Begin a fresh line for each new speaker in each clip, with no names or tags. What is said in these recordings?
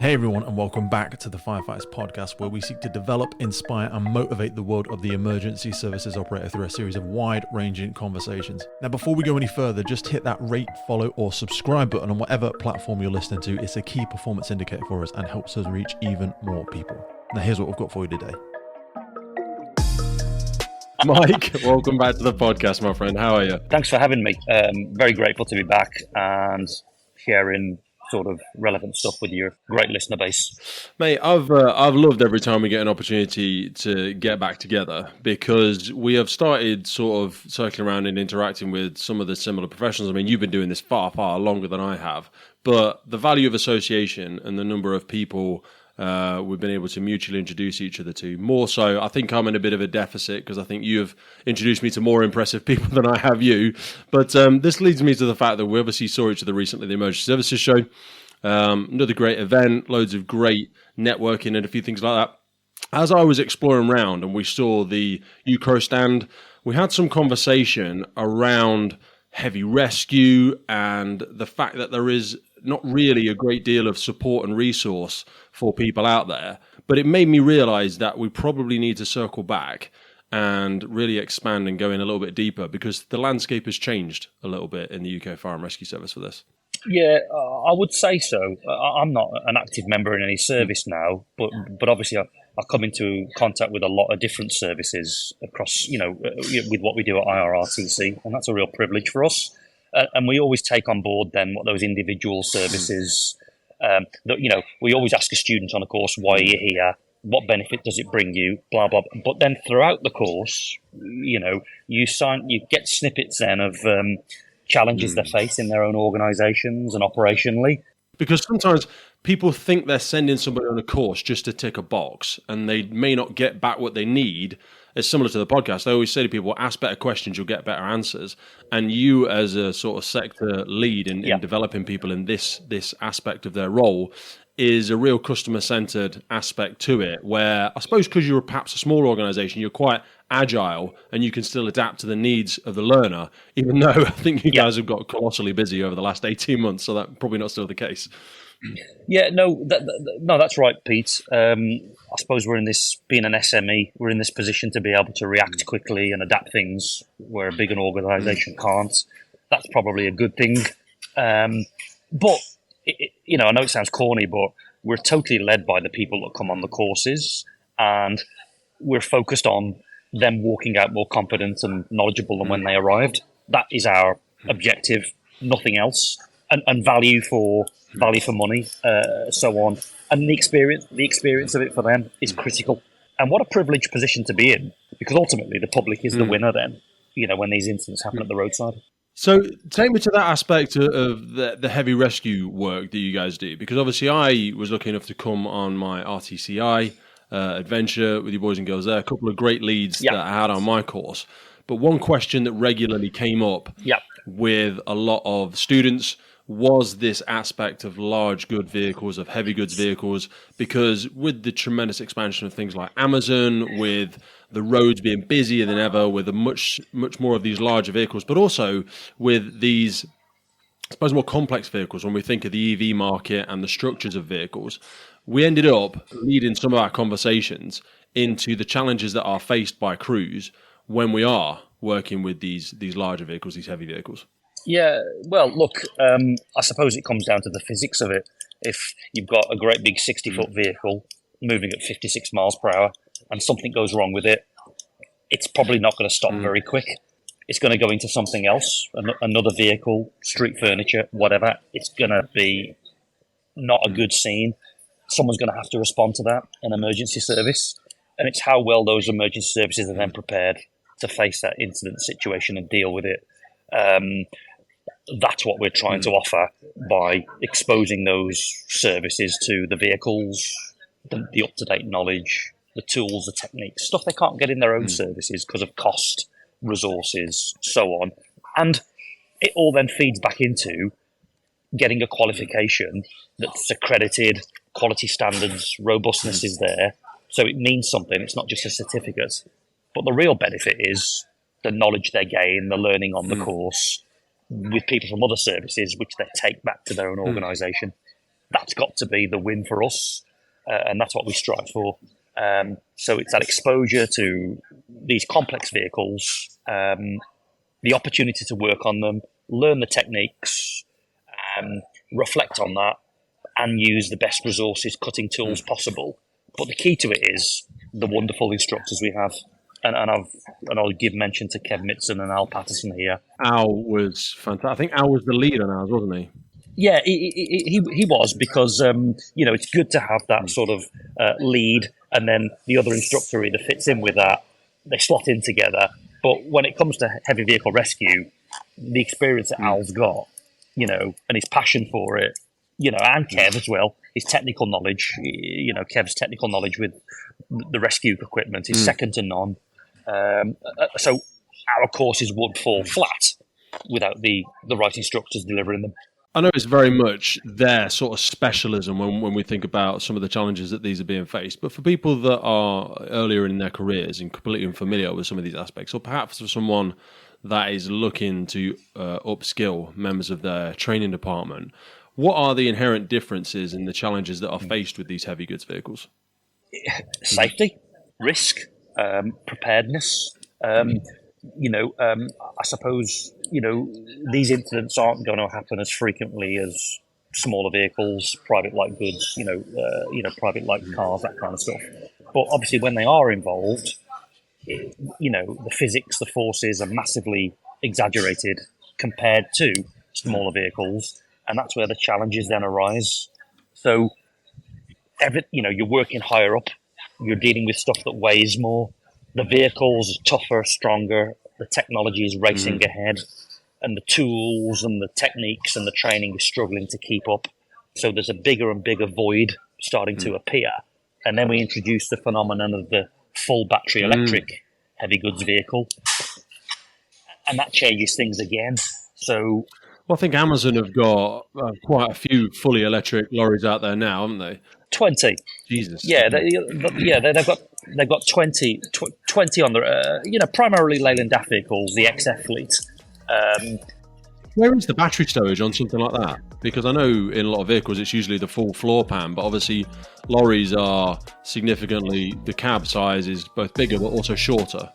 Hey everyone, and welcome back to the Firefighters podcast, where we seek to develop, inspire, and motivate the world of the emergency services operator through a series of wide-ranging conversations. Now, before we go any further, just hit that rate, follow, or subscribe button on whatever platform you're listening to. It's a key performance indicator for us and helps us reach even more people. Now, here's what we've got for you today.
Mike, welcome back to the podcast, my friend. How are you?
Thanks for having me. Very grateful to be back and sharing sort of relevant stuff with your great listener base.
Mate, I've loved every time we get an opportunity to get back together, because we have started sort of circling around and interacting with some of the similar professionals. I mean, you've been doing this far, far longer than I have, but the value of association and the number of people we've been able to mutually introduce each other to. More so, I think I'm in a bit of a deficit because I think you have introduced me to more impressive people than I have you. But this leads me to the fact that we obviously saw each other recently, the Emergency Services Show. Another great event, loads of great networking and a few things like that. As I was exploring around and we saw the UKRO stand, we had some conversation around heavy rescue and the fact that there is not really a great deal of support and resource for people out there. But it made me realize that we probably need to circle back and really expand and go in a little bit deeper, because the landscape has changed a little bit in the UK Fire and Rescue Service for this.
Yeah, I would say so. I'm not an active member in any service now, but obviously I come into contact with a lot of different services across, with what we do at IRRTC, and that's a real privilege for us. And we always take on board then what those individual services, we always ask a student on a course, why are you here? What benefit does it bring you? Blah, blah, blah. But then throughout the course, you get snippets then of challenges they face in their own organisations and operationally.
Because sometimes people think they're sending somebody on a course just to tick a box, and they may not get back what they need. It's similar to the podcast. I always say to people, ask better questions, you'll get better answers. And you, as a sort of sector lead in developing people in this aspect of their role, is a real customer-centered aspect to it, where I suppose because you're perhaps a small organisation, you're quite agile and you can still adapt to the needs of the learner, even though I think you guys have got colossally busy over the last 18 months, so that's probably not still the case.
Yeah, no, that's right, Pete. I suppose we're in this, being an SME, we're in this position to be able to react quickly and adapt things where a big organisation can't. That's probably a good thing. But, I know it sounds corny, but we're totally led by the people that come on the courses, and we're focused on them walking out more confident and knowledgeable than when they arrived. That is our objective, nothing else. And value for money, so on. And the experience of it for them is critical. And what a privileged position to be in, because ultimately the public is the winner then, when these incidents happen at the roadside.
So take me to that aspect of the heavy rescue work that you guys do, because obviously I was lucky enough to come on my RTCI adventure with you boys and girls there, a couple of great leads that I had on my course. But one question that regularly came up with a lot of students was this aspect of large good vehicles, of heavy goods vehicles, because with the tremendous expansion of things like Amazon, with the roads being busier than ever, with a much more of these larger vehicles, but also with these, I suppose, more complex vehicles, when we think of the EV market and the structures of vehicles, we ended up leading some of our conversations into the challenges that are faced by crews when we are working with these larger vehicles, these heavy vehicles.
Yeah, well, look, I suppose it comes down to the physics of it. If you've got a great big 60-foot vehicle moving at 56 miles per hour and something goes wrong with it, it's probably not going to stop very quick. It's going to go into something else, another vehicle, street furniture, whatever. It's going to be not a good scene. Someone's going to have to respond to that, an emergency service. And it's how well those emergency services are then prepared to face that incident situation and deal with it. That's what we're trying to offer by exposing those services to the vehicles, the up-to-date knowledge, the tools, the techniques, stuff they can't get in their own services because of cost, resources, so on. And it all then feeds back into getting a qualification that's accredited, quality standards, robustness is there. So it means something. It's not just a certificate. But the real benefit is the knowledge they gain, the learning on the course with people from other services, which they take back to their own organisation. That's got to be the win for us, and that's what we strive for. So it's that exposure to these complex vehicles, the opportunity to work on them, learn the techniques, reflect on that, and use the best resources, cutting tools possible. But the key to it is the wonderful instructors we have. And I'll give mention to Kev Mitson and Al Patterson here.
Al was fantastic. I think Al was the lead on ours, wasn't he?
Yeah, he was, because it's good to have that sort of lead, and then the other instructor either fits in with that. They slot in together. But when it comes to heavy vehicle rescue, the experience that Al's got, and his passion for it, and Kev as well, his technical knowledge, Kev's technical knowledge with the rescue equipment is second to none. So our courses would fall flat without the right instructors delivering them.
I know it's very much their sort of specialism when we think about some of the challenges that these are being faced. But for people that are earlier in their careers and completely unfamiliar with some of these aspects, or perhaps for someone that is looking to upskill members of their training department, what are the inherent differences in the challenges that are faced with these heavy goods vehicles?
Safety, risk, preparedness. I suppose, these incidents aren't going to happen as frequently as smaller vehicles, private light goods, private light cars, that kind of stuff. But obviously when they are involved, the physics, the forces are massively exaggerated compared to smaller vehicles. And that's where the challenges then arise. So, you're working higher up, you're dealing with stuff that weighs more. The vehicle's tougher, stronger, the technology is racing ahead, and the tools and the techniques and the training is struggling to keep up. So there's a bigger and bigger void starting to appear. And then we introduce the phenomenon of the full battery electric heavy goods vehicle. And that changes things again. So,
well, I think Amazon have got quite a few fully electric lorries out there now, haven't they?
20.
Jesus.
Yeah, they've got 20 on the primarily Leyland DAF vehicles, the XF fleet.
Where is the battery storage on something like that? Because I know in a lot of vehicles it's usually the full floor pan, but obviously lorries are significantly, the cab size is both bigger but also shorter.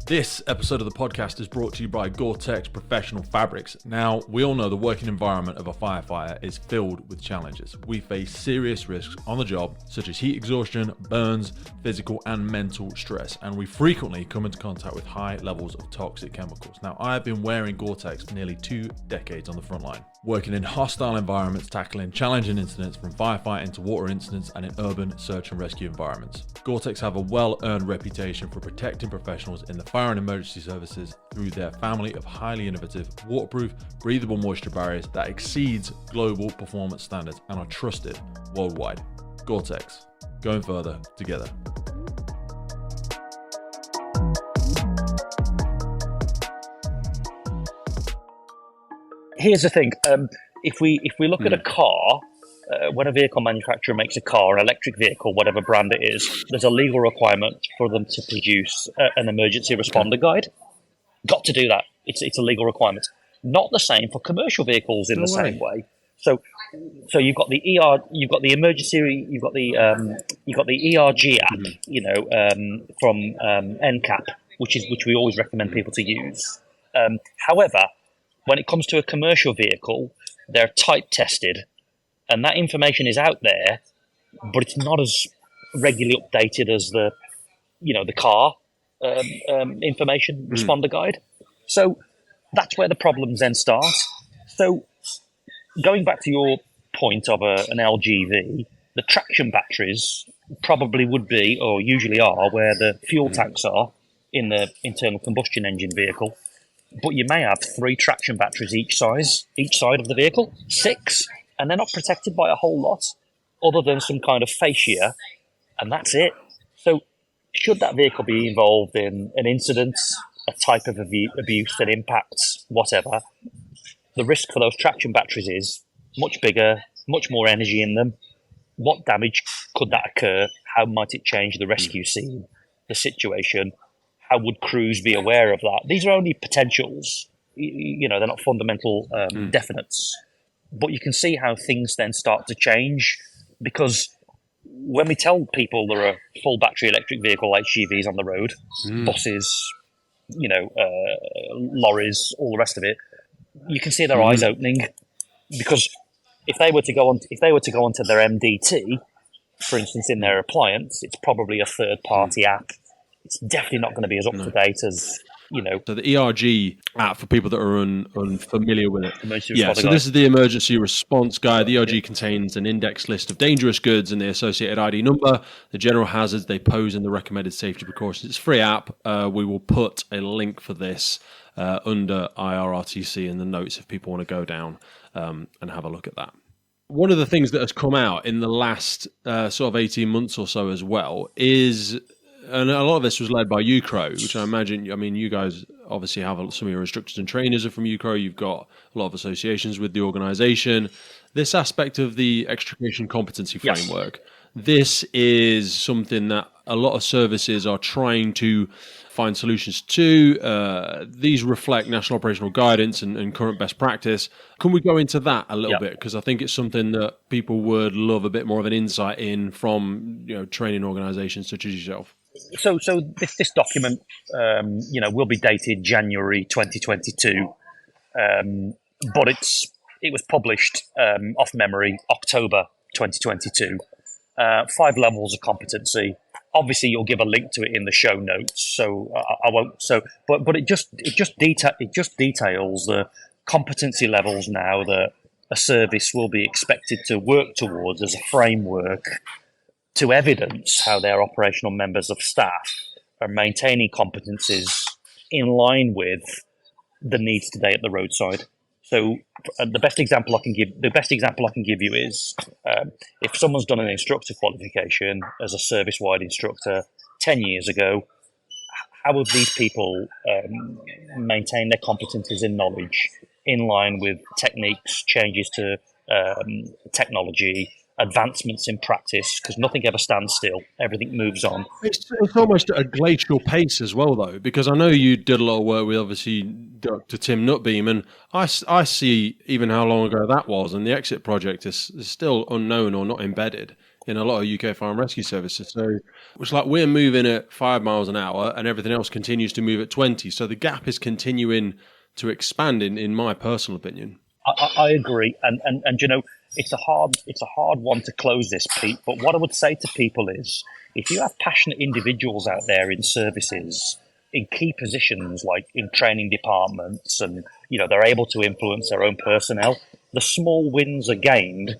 This episode of the podcast is brought to you by Gore-Tex Professional Fabrics. Now, we all know the working environment of a firefighter is filled with challenges. We face serious risks on the job, such as heat exhaustion, burns, physical and mental stress, and we frequently come into contact with high levels of toxic chemicals. Now, I have been wearing Gore-Tex for nearly 2 decades on the front line, working in hostile environments, tackling challenging incidents from firefighting to water incidents and in urban search and rescue environments. Gore-Tex have a well-earned reputation for protecting professionals in the fire and emergency services through their family of highly innovative, waterproof, breathable moisture barriers that exceeds global performance standards and are trusted worldwide. Gore-Tex, going further together.
Here's the thing: if we look at a car, when a vehicle manufacturer makes a car, an electric vehicle, whatever brand it is, there's a legal requirement for them to produce an emergency responder guide. Got to do that. It's a legal requirement. Not the same for commercial vehicles in the same way. So you've got the emergency, you've got the ERG app, from NCAP, which we always recommend people to use. However, when it comes to a commercial vehicle, they're type tested. And that information is out there, but it's not as regularly updated as the car information responder guide. So that's where the problems then start. So going back to your point of an LGV, the traction batteries probably would be, or usually are, where the fuel tanks are in the internal combustion engine vehicle. But you may have 3 traction batteries each side of the vehicle, 6. And they're not protected by a whole lot other than some kind of fascia, and that's it. So should that vehicle be involved in an incident, a type of abuse that impacts whatever, the risk for those traction batteries is much bigger, much more energy in them. What damage could that occur? How might it change the rescue scene, the situation? How would crews be aware of that? These are only potentials. They're not fundamental definites. But you can see how things then start to change, because when we tell people there are full battery electric vehicle HGVs on the road, buses, lorries, all the rest of it, you can see their eyes opening, because if they were to go onto their MDT, for instance, in their appliance, it's probably a third-party app. It's definitely not going to be as up-to-date as,
So the ERG app, for people that are unfamiliar with it.
Emergency Response
So
Guide.
this is the Emergency Response Guide. The ERG contains an index list of dangerous goods and the associated ID number, the general hazards they pose, and the recommended safety precautions. It's a free app. We will put a link for this under IRRTC in the notes if people want to go down and have a look at that. One of the things that has come out in the last sort of 18 months or so as well is, and a lot of this was led by UKRO, which I imagine, you guys obviously have some of your instructors and trainers are from UKRO. You've got a lot of associations with the organisation. This aspect of the Extrication Competency Framework, this is something that a lot of services are trying to find solutions to. These reflect national operational guidance and current best practice. Can we go into that a little bit? Because I think it's something that people would love a bit more of an insight in from training organisations such as yourself.
So this document, will be dated January 2022, but it was published off memory October 2022. 5 levels of competency. Obviously, you'll give a link to it in the show notes, so I won't. But it just details the competency levels now that a service will be expected to work towards as a framework to evidence how their operational members of staff are maintaining competencies in line with the needs today at the roadside. So the best example I can give you is if someone's done an instructor qualification as a service-wide instructor 10 years ago, how have these people maintained their competencies and knowledge in line with techniques, changes to technology, advancements in practice, because nothing ever stands still. Everything moves on.
It's almost at a glacial pace as well, though, because I know you did a lot of work with, obviously, Dr. Tim Nutbeam, and I see even how long ago that was, and the exit project is still unknown or not embedded in a lot of UK fire and rescue services. So it's like we're moving at 5 miles an hour and everything else continues to move at 20. So the gap is continuing to expand, in my personal opinion.
I agree, and it's a hard one to close this, Pete. But what I would say to people is, if you have passionate individuals out there in services, in key positions like in training departments, and they're able to influence their own personnel, the small wins are gained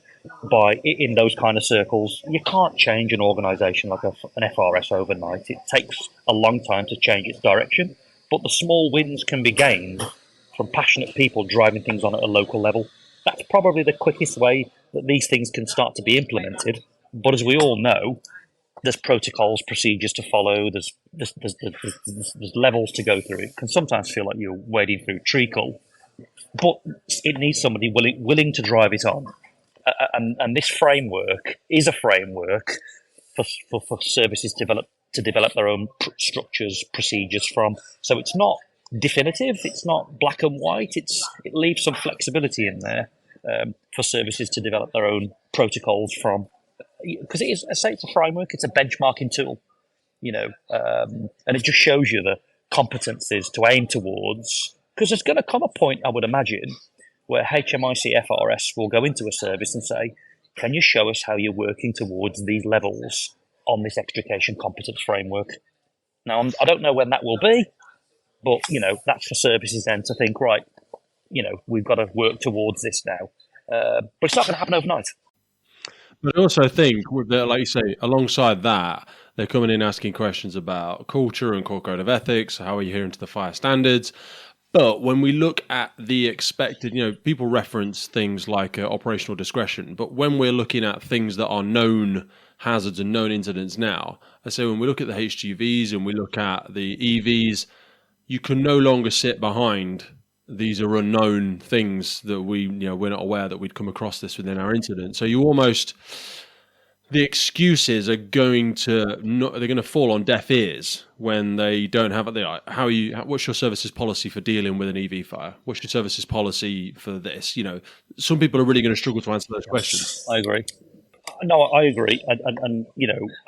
in those kind of circles. You can't change an organisation like an FRS overnight. It takes a long time to change its direction, but the small wins can be gained from passionate people driving things on at a local level. That's probably the quickest way that these things can start to be implemented. But as we all know, there's protocols, procedures to follow. There's levels to go through. It can sometimes feel like you're wading through treacle, but it needs somebody willing to drive it on. And this framework is a framework for services to develop their own structures, procedures from. So it's not definitive. It's not black and white. It leaves some flexibility in there for services to develop their own protocols from, because it is, I say, it's a framework. It's a benchmarking tool, and it just shows you the competencies to aim towards. Because there's going to come a point, I would imagine, where HMIC FRS will go into a service and say, "Can you show us how you're working towards these levels on this extrication competence framework?" Now, I don't know when that will be. But, that's for services then to think, right, we've got to work towards this now. But it's not going to happen overnight.
But I also think, like you say, alongside that, they're coming in asking questions about culture and core code of ethics. How are you adhering to the fire standards? But when we look at the expected, people reference things like operational discretion. But when we're looking at things that are known hazards and known incidents now, I say when we look at the HGVs and we look at the EVs, you can no longer sit behind these are unknown things that we're not aware that we'd come across this within our incident. So you almost, the excuses are going to they're going to fall on deaf ears when they don't have it. What's your services policy for dealing with an EV fire? What's your services policy for this? Some people are really going to struggle to answer those questions.
I agree. No, I agree, and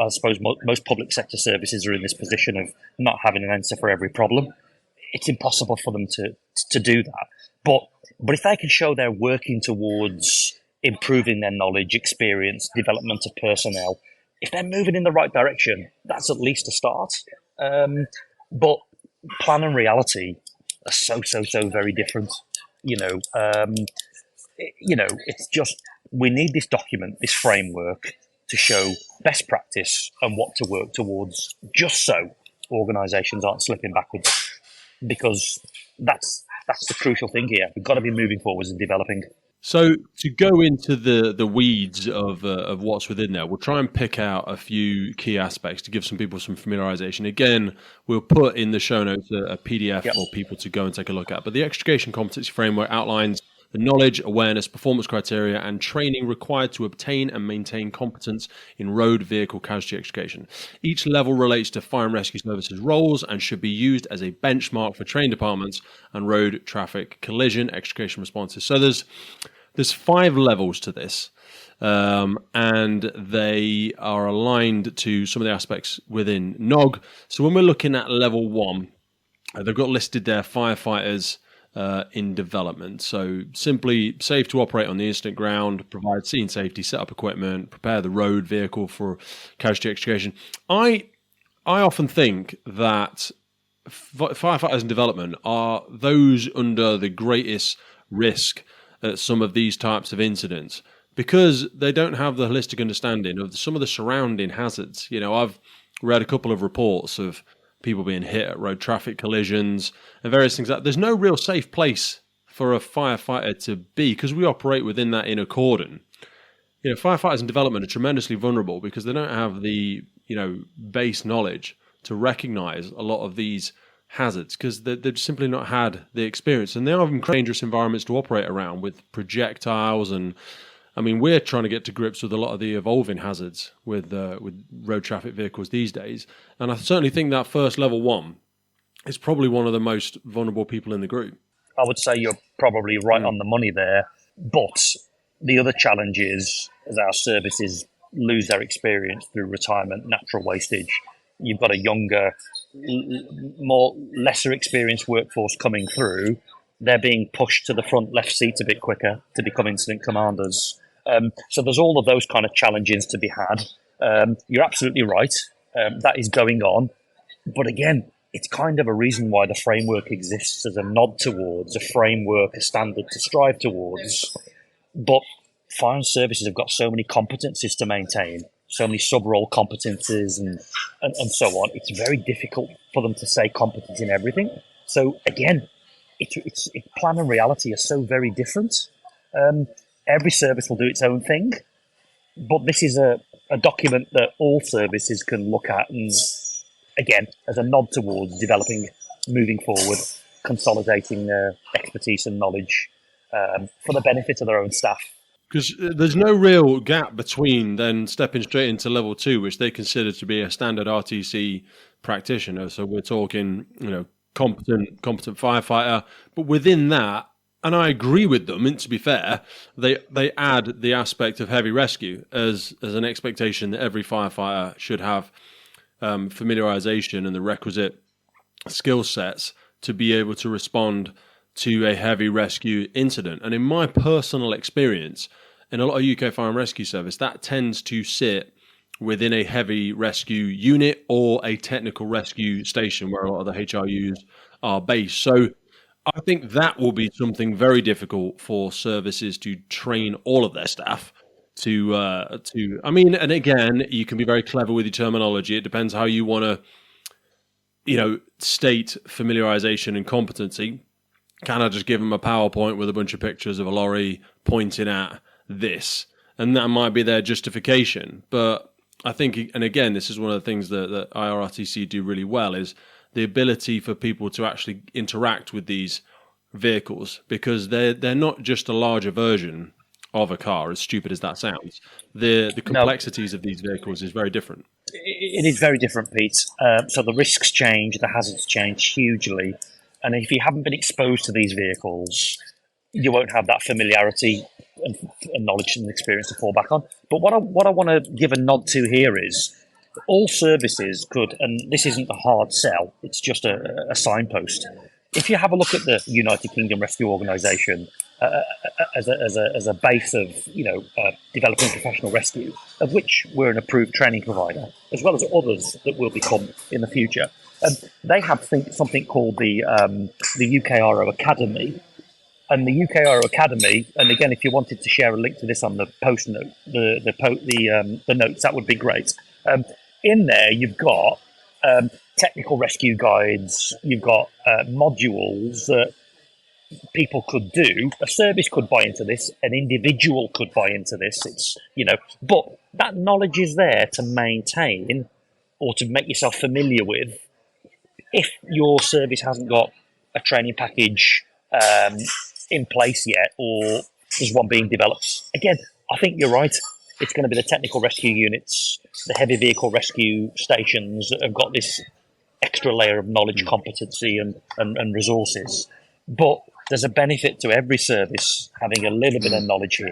I suppose most public sector services are in this position of not having an answer for every problem. It's impossible for them to do that. But if they can show they're working towards improving their knowledge, experience, development of personnel, if they're moving in the right direction, that's at least a start. But plan and reality are so very different. It's just, we need this document, this framework, to show best practice and what to work towards, just so organisations aren't slipping backwards. Because that's the crucial thing here. We've got to be moving forwards and developing.
So to go into the weeds of what's within there, we'll try and pick out a few key aspects to give some people some familiarization. Again, we'll put in the show notes a PDF for people to go and take a look at. But the Extrication Competency Framework outlines the knowledge, awareness, performance criteria, and training required to obtain and maintain competence in road vehicle casualty extrication. Each level relates to fire and rescue services roles and should be used as a benchmark for training departments and road traffic collision extrication responses. So there's 5 levels to this, and they are aligned to some of the aspects within NOG. So when we're looking at level 1, they've got listed there firefighters in development. So simply safe to operate on the incident ground, provide scene safety, set up equipment, prepare the road vehicle for casualty extrication. I often think that firefighters in development are those under the greatest risk at some of these types of incidents because they don't have the holistic understanding of some of the surrounding hazards. I've read a couple of reports of people being hit at road traffic collisions and various things like that. There's no real safe place for a firefighter to be because we operate within that inner cordon. Firefighters in development are tremendously vulnerable because they don't have the, base knowledge to recognize a lot of these hazards because they've simply not had the experience. And they are in dangerous environments to operate around with projectiles and we're trying to get to grips with a lot of the evolving hazards with road traffic vehicles these days. And I certainly think that first level 1 is probably one of the most vulnerable people in the group.
I would say you're probably right on the money there. But the other challenge is, as our services lose their experience through retirement, natural wastage, you've got a younger, lesser experienced workforce coming through. They're being pushed to the front left seat a bit quicker to become incident commanders. So there's all of those kind of challenges to be had. You're absolutely right. That is going on. But again, it's kind of a reason why the framework exists as a nod towards, a framework, a standard to strive towards. But fire services have got so many competencies to maintain, so many sub-role competencies and so on. It's very difficult for them to say competence in everything. So again, it's plan and reality are so very different. Every service will do its own thing, but this is a document that all services can look at and, again, as a nod towards developing, moving forward, consolidating their expertise and knowledge for the benefit of their own staff.
Because there's no real gap between then stepping straight into level 2, which they consider to be a standard RTC practitioner. So we're talking, competent firefighter, but within that, and I agree with them, and to be fair, they add the aspect of heavy rescue as an expectation that every firefighter should have familiarization and the requisite skill sets to be able to respond to a heavy rescue incident. And in my personal experience, in a lot of UK fire and rescue service, that tends to sit within a heavy rescue unit or a technical rescue station where a lot of the HRUs are based. So I think that will be something very difficult for services to train all of their staff to. And again, you can be very clever with your terminology. It depends how you want to, state familiarization and competency. Can I just give them a PowerPoint with a bunch of pictures of a lorry pointing at this? And that might be their justification. But I think, and again, this is one of the things that IRRTC do really well, is the ability for people to actually interact with these vehicles, because they're not just a larger version of a car, as stupid as that sounds. The complexities of these vehicles is very different.
It is very different, Pete. So the risks change, the hazards change hugely. And if you haven't been exposed to these vehicles, you won't have that familiarity and knowledge and experience to fall back on. But what I want to give a nod to here is all services could, and this isn't a hard sell, it's just a signpost. If you have a look at the United Kingdom Rescue Organisation as a base of developing professional rescue, of which we're an approved training provider, as well as others that will become in the future, they have something called the UKRO Academy. And the UKRO Academy, and again, if you wanted to share a link to this on the post note, the notes, that would be great. In there, you've got technical rescue guides, you've got modules that people could do. A service could buy into this, an individual could buy into this. But that knowledge is there to maintain or to make yourself familiar with. If your service hasn't got a training package in place yet, or there's one being developed, again, I think you're right. It's going to be the technical rescue units, the heavy vehicle rescue stations that have got this extra layer of knowledge, competency, and resources. But there's a benefit to every service having a little bit of knowledge here,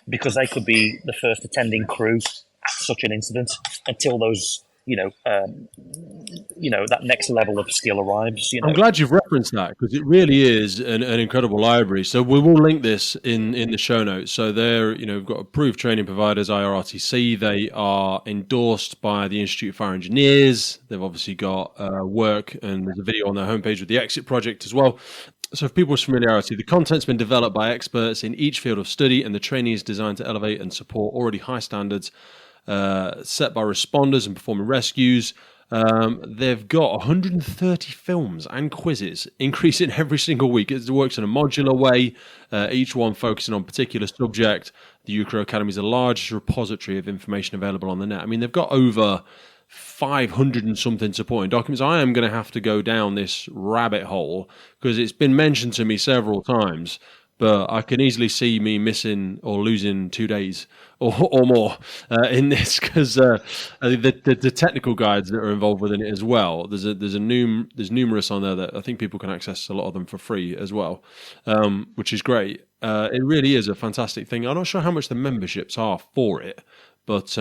because they could be the first attending crew at such an incident until those, that next level of skill arrives.
I'm glad you've referenced that, because it really is an incredible library. So we will link this in the show notes. So they're, we've got approved training providers, IRRTC. They are endorsed by the Institute of Fire Engineers. They've obviously got work, and there's a video on their homepage with the Exit Project as well. So for people's familiarity, the content's been developed by experts in each field of study, and the training is designed to elevate and support already high standards set by responders and performing rescues. They've got 130 films and quizzes increasing every single week. It works in a modular way, each one focusing on a particular subject. The UKRO Academy is the largest repository of information available on the net. I mean, they've got over 500 and something supporting documents. I am going to have to go down this rabbit hole, because it's been mentioned to me several times, but I can easily see me missing or losing 2 days or more in this, because the technical guides that are involved within it as well. There's numerous on there that I think people can access, a lot of them for free as well, which is great. It really is a fantastic thing. I'm not sure how much the memberships are for it, but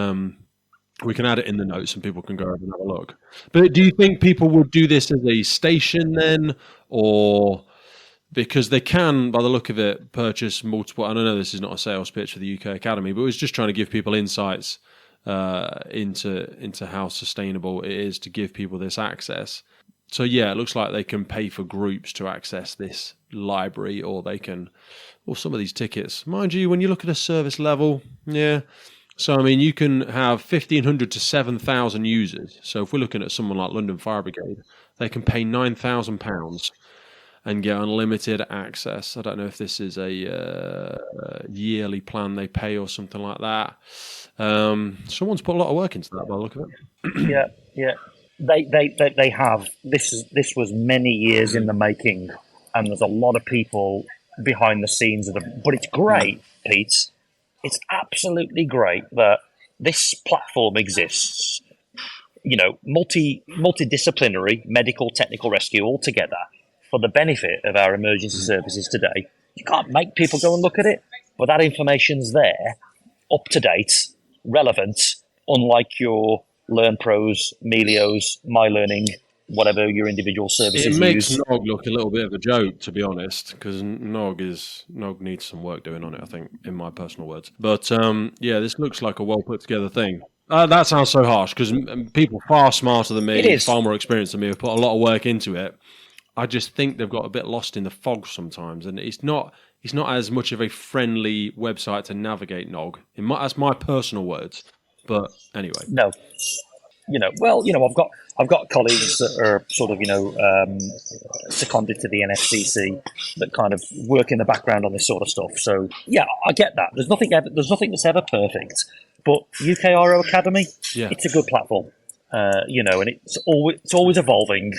we can add it in the notes and people can go over and have a look. But do you think people would do this as a station then, or because they can, by the look of it, purchase multiple? I don't know, this is not a sales pitch for the UK Academy, but it was just trying to give people insights into how sustainable it is to give people this access. So yeah, it looks like they can pay for groups to access this library, or they can, or some of these tickets. Mind you, when you look at a service level, yeah. So, I mean, you can have 1,500 to 7,000 users. So if we're looking at someone like London Fire Brigade, they can pay £9,000 and get unlimited access. I don't know if this is a yearly plan they pay or something like that. Someone's put a lot of work into that by the look of
it. Yeah. They have. This was many years in the making, and there's a lot of people behind the scenes of it. But it's great, Pete. It's absolutely great that this platform exists. Multidisciplinary medical technical rescue all together for the benefit of our emergency services today. You can't make people go and look at it, but that information's there, up to date, relevant, unlike your Learn Pros, Melios, My Learning, whatever your individual services use.
It makes Nog look a little bit of a joke, to be honest, because Nog needs some work doing on it, I think, in my personal words. But yeah, this looks like a well put together thing. That sounds so harsh, because people far smarter than me, far more experienced than me, have put a lot of work into it. I just think they've got a bit lost in the fog sometimes, and it's not as much of a friendly website to navigate, Nog. That's my personal words. But anyway,
no. I've got colleagues that are sort of, seconded to the NFCC that kind of work in the background on this sort of stuff. So yeah, I get that. There's nothing that's ever perfect. But UKRO Academy, It's a good platform. And it's always evolving.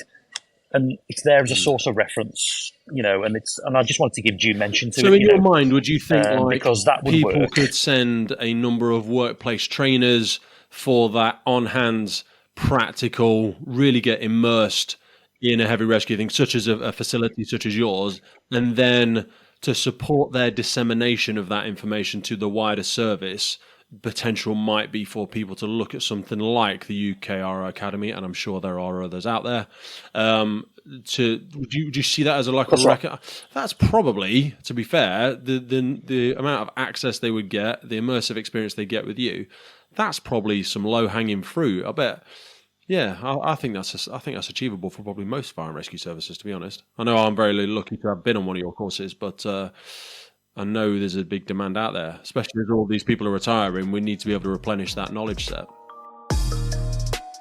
and it's there as a source of reference, and I just wanted to give due mention to it.
So in your mind, would you think
because that would
people
work.
could send a number of workplace trainers for that on-hand, practical, really get immersed in a heavy rescue thing, such as a facility such as yours, and then to support their dissemination of that information to the wider service, potential might be for people to look at something like the UKRO Academy, and I'm sure there are others out there. Would you see that as that's probably, to be fair, the amount of access they would get, the immersive experience they get with you, that's probably some low hanging fruit. I bet. Yeah, I think that's achievable for probably most fire and rescue services, to be honest. I know I'm very lucky to have been on one of your courses, but I know there's a big demand out there, especially as all these people are retiring. We need to be able to replenish that knowledge set.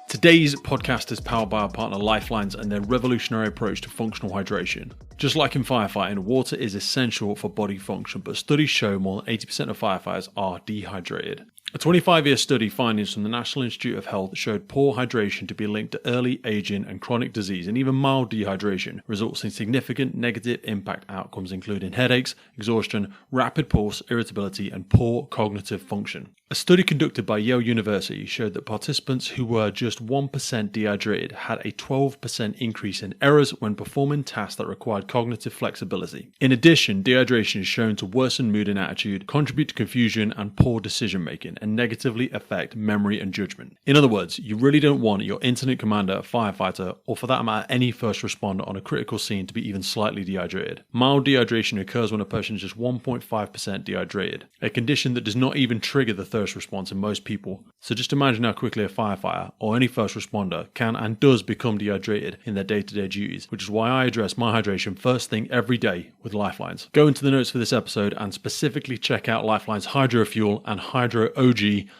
Today's podcast is powered by our partner Lifelines and their revolutionary approach to functional hydration. Just like in firefighting, water is essential for body function, but studies show more than 80% of firefighters are dehydrated. A 25-year study findings from the National Institute of Health showed poor hydration to be linked to early aging and chronic disease, and even mild dehydration results in significant negative impact outcomes including headaches, exhaustion, rapid pulse, irritability, and poor cognitive function. A study conducted by Yale University showed that participants who were just 1% dehydrated had a 12% increase in errors when performing tasks that required cognitive flexibility. In addition, dehydration is shown to worsen mood and attitude, contribute to confusion and poor decision making, and negatively affect memory and judgment. In other words, you really don't want your incident commander, firefighter, or for that matter any first responder on a critical scene to be even slightly dehydrated. Mild dehydration occurs when a person is just 1.5% dehydrated, a condition that does not even trigger the thirst response in most people. So just imagine how quickly a firefighter or any first responder can and does become dehydrated in their day-to-day duties, which is why I address my hydration first thing every day with Lifelines. Go into the notes for this episode and specifically check out Lifelines Hydro Fuel and Hydro OG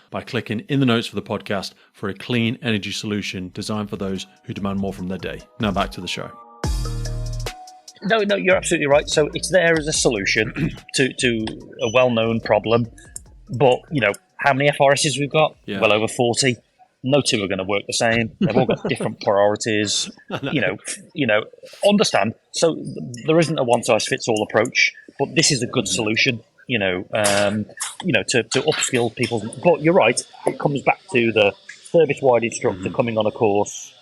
by clicking in the notes for the podcast for a clean energy solution designed for those who demand more from their day. Now back to the show.
No, you're absolutely right. So it's there as a solution to a well-known problem. But, how many FRSs we've got? Yeah. Well over 40. No two are going to work the same. They've all got different priorities. Understand. So there isn't a one-size-fits-all approach, but this is a good solution. To upskill people. But you're right, it comes back to the service-wide instructor coming on a course,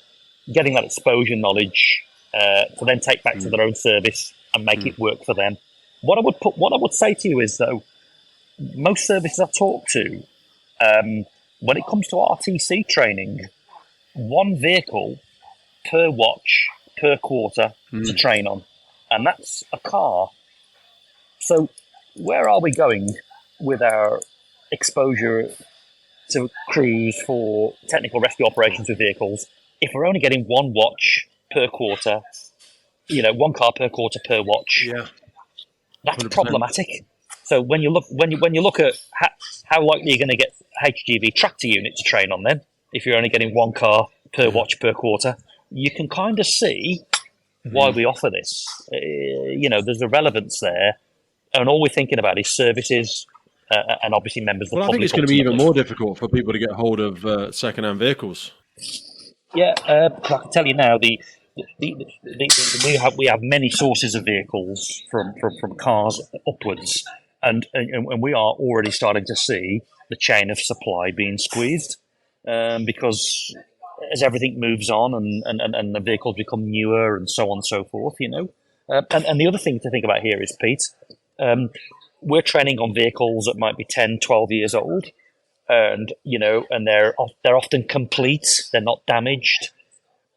getting that exposure knowledge to then take back to their own service and make it work for them. What I would say to you is, though, most services I've talked to, when it comes to RTC training, one vehicle per watch, per quarter to train on, and that's a car. So where are we going with our exposure to crews for technical rescue operations with vehicles if we're only getting one watch per quarter, one car per quarter per watch?
Yeah,
that's 100%. Problematic. So when you look at how likely you're going to get HGV tractor unit to train on them, if you're only getting one car per watch per quarter, you can kind of see why we offer this. There's a relevance there. And all we're thinking about is services and obviously members of the public.
I think it's going to be even more difficult for people to get hold of second-hand vehicles.
Yeah, I can tell you now, we have many sources of vehicles from cars upwards, and we are already starting to see the chain of supply being squeezed because as everything moves on and the vehicles become newer and so on and so forth, And the other thing to think about here is, Pete, we're training on vehicles that might be 10, 12 years old, and they're often complete, they're not damaged,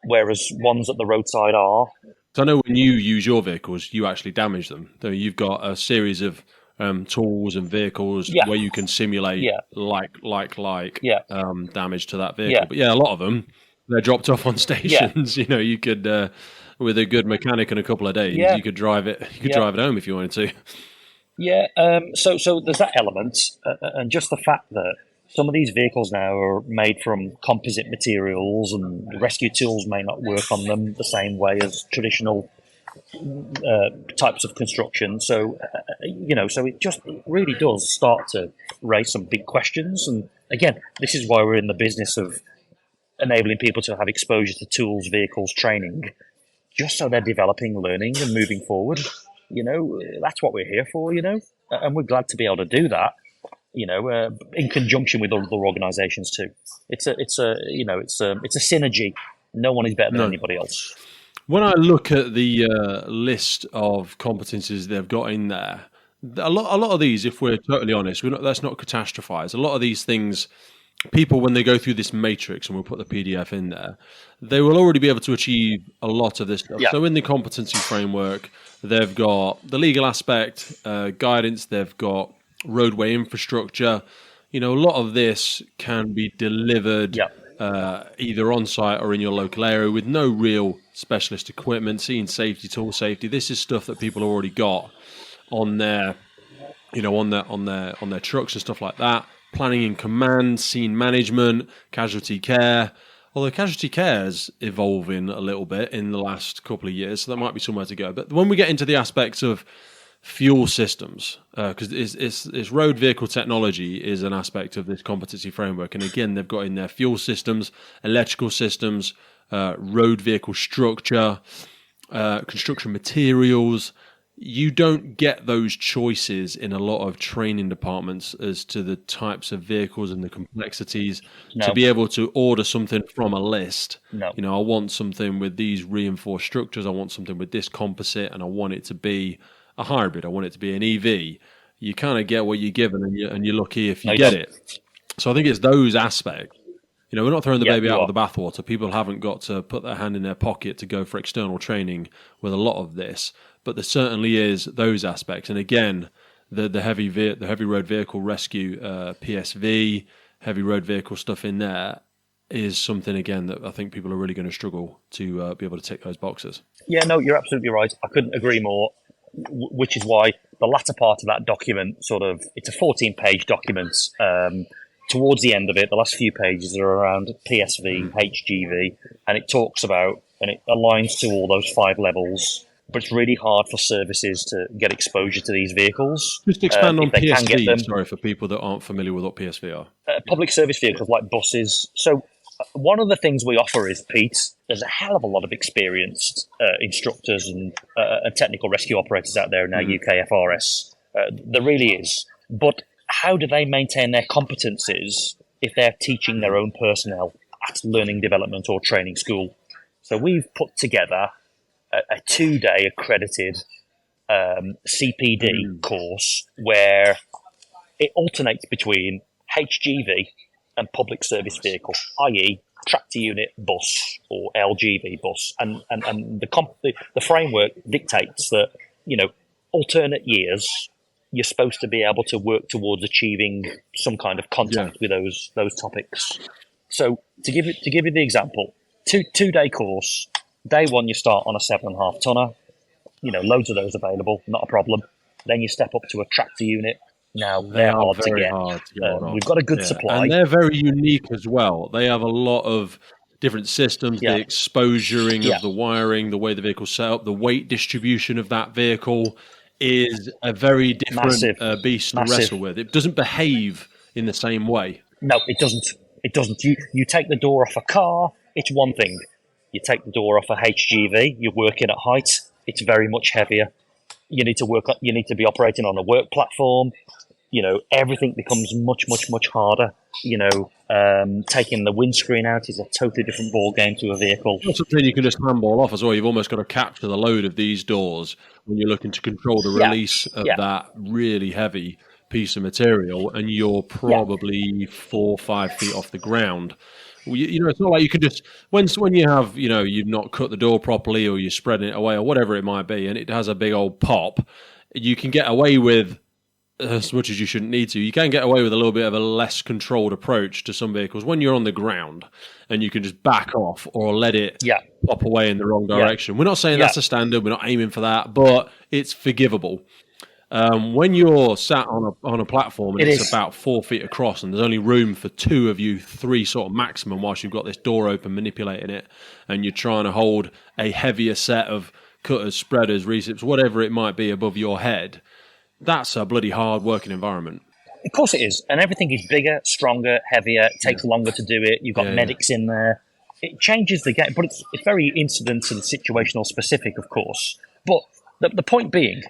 whereas ones at the roadside are.
So I know when you use your vehicles, you actually damage them. So you've got a series of tools and vehicles where you can simulate damage to that vehicle.
Yeah.
But a lot of them, they're dropped off on stations. Yeah. You could, with a good mechanic in a couple of days, you could drive it. You could drive it home if you wanted to.
Yeah. So there's that element, and just the fact that some of these vehicles now are made from composite materials, and the rescue tools may not work on them the same way as traditional types of construction. So, so it really does start to raise some big questions. And again, this is why we're in the business of enabling people to have exposure to tools, vehicles, training, just so they're developing, learning, and moving forward. That's what we're here for. And we're glad to be able to do that. In conjunction with other organisations too. It's a synergy. No one is better than anybody else.
When I look at the list of competencies they've got in there, a lot of these, if we're totally honest, let's not catastrophize. A lot of these things, people, when they go through this matrix, and we'll put the PDF in there, they will already be able to achieve a lot of this stuff. Yeah. So in the competency framework, they've got the legal aspect, guidance, they've got roadway infrastructure. A lot of this can be delivered either on site or in your local area with no real specialist equipment. Scene safety, tool safety. This is stuff that people have already got on their, on their trucks and stuff like that. Planning and command, scene management, casualty care. Although casualty care is evolving a little bit in the last couple of years, so that might be somewhere to go. But when we get into the aspects of fuel systems, because it's road vehicle technology is an aspect of this competency framework. And again, they've got in there fuel systems, electrical systems, road vehicle structure, construction materials. You don't get those choices in a lot of training departments as to the types of vehicles and the complexities. No. To be able to order something from a list. No. I want something with these reinforced structures. I want something with this composite, and I want it to be a hybrid. I want it to be an EV. You kind of get what you're given, and you're lucky if you get it. So I think it's those aspects. We're not throwing the baby out with the bathwater. People haven't got to put their hand in their pocket to go for external training with a lot of this, but there certainly is those aspects. And again, the heavy road vehicle rescue, PSV, heavy road vehicle stuff in there is something, again, that I think people are really going to struggle to be able to tick those boxes.
Yeah, no, you're absolutely right. I couldn't agree more. Which is why the latter part of that document, it's a 14-page document. Towards the end of it, the last few pages are around PSV, HGV, and it talks about, and it aligns to all those 5 levels. But it's really hard for services to get exposure to these vehicles.
Just expand on PSV, sorry, for people that aren't familiar with what PSV are.
Public service vehicles like buses. So one of the things we offer is, Pete, there's a hell of a lot of experienced instructors and technical rescue operators out there in our UKFRS. There really is. But how do they maintain their competencies if they're teaching their own personnel at learning development or training school? So we've put together a 2-day accredited CPD course where it alternates between HGV and public service vehicle, i.e. tractor unit bus or LGV bus. And the framework dictates that, alternate years, you're supposed to be able to work towards achieving some kind of contact with those topics. So to give you the example, two-day course, day 1 you start on a 7.5 tonner, loads of those available, not a problem. Then you step up to a tractor unit. Now they're hard to get. We've got a good supply,
and they're very unique as well. They have a lot of different systems, the exposuring of the wiring, the way the vehicle's set up, the weight distribution of that vehicle is a very different beast to wrestle with. It doesn't behave in the same way.
No, it doesn't. It doesn't. You take the door off a car, it's one thing. You take the door off a HGV, you're working at height, it's very much heavier. You need to be operating on a work platform. Everything becomes much, much, much harder. Taking the windscreen out is a totally different ball game to a vehicle.
That's something you can just handball off as well. You've almost got to capture the load of these doors when you're looking to control the release of that really heavy piece of material, and you're probably 4 or 5 feet off the ground. It's not like you can just when you have you've not cut the door properly, or you're spreading it away, or whatever it might be, and it has a big old pop. You can get away with as much as you shouldn't need to. You can get away with a little bit of a less controlled approach to some vehicles when you're on the ground, and you can just back off or let it pop away in the wrong direction. We're not saying that's a standard. We're not aiming for that, but it's forgivable. When you're sat on a platform and it's about 4 feet across, and there's only room for 2 of you, 3 sort of maximum, whilst you've got this door open manipulating it, and you're trying to hold a heavier set of cutters, spreaders, recips, whatever it might be above your head, that's a bloody hard working environment.
Of course it is. And everything is bigger, stronger, heavier. It takes longer to do it. You've got medics in there. it changes the game, but it's very incident and situational specific, of course. But the point being,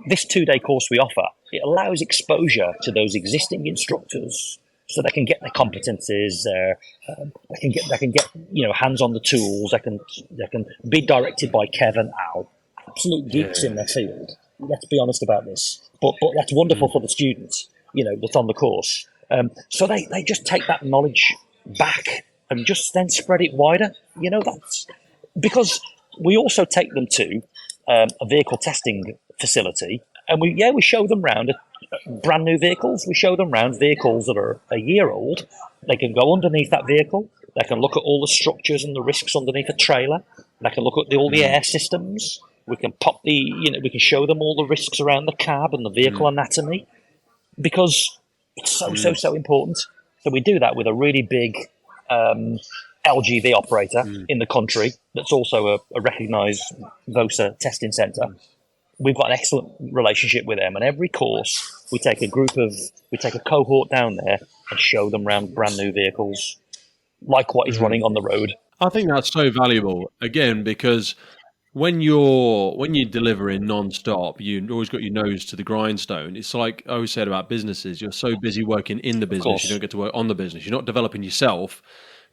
this 2-day course we offer, it allows exposure to those existing instructors, so they can get their competencies, they can get hands on the tools. They can be directed by Kev and Al, absolute geeks in their field. Let's be honest about this, but that's wonderful for the students, that's on the course. So they just take that knowledge back and just then spread it wider. That's because we also take them to a vehicle testing facility, and we show them around brand new vehicles. We show them around vehicles that are a year old. They can go underneath that vehicle. They can look at all the structures and the risks underneath a trailer. They can look at all the air systems. We can we can show them all the risks around the cab and the vehicle anatomy, because it's so important. So we do that with a really big LGV operator in the country that's also a recognised VOSA testing centre. We've got an excellent relationship with them, and every course we take a cohort down there and show them around brand new vehicles, like what is running on the road.
I think that's so valuable, again, because when you're delivering non-stop, you've always got your nose to the grindstone. It's like I always said about businesses, you're so busy working in the business, you don't get to work on the business. You're not developing yourself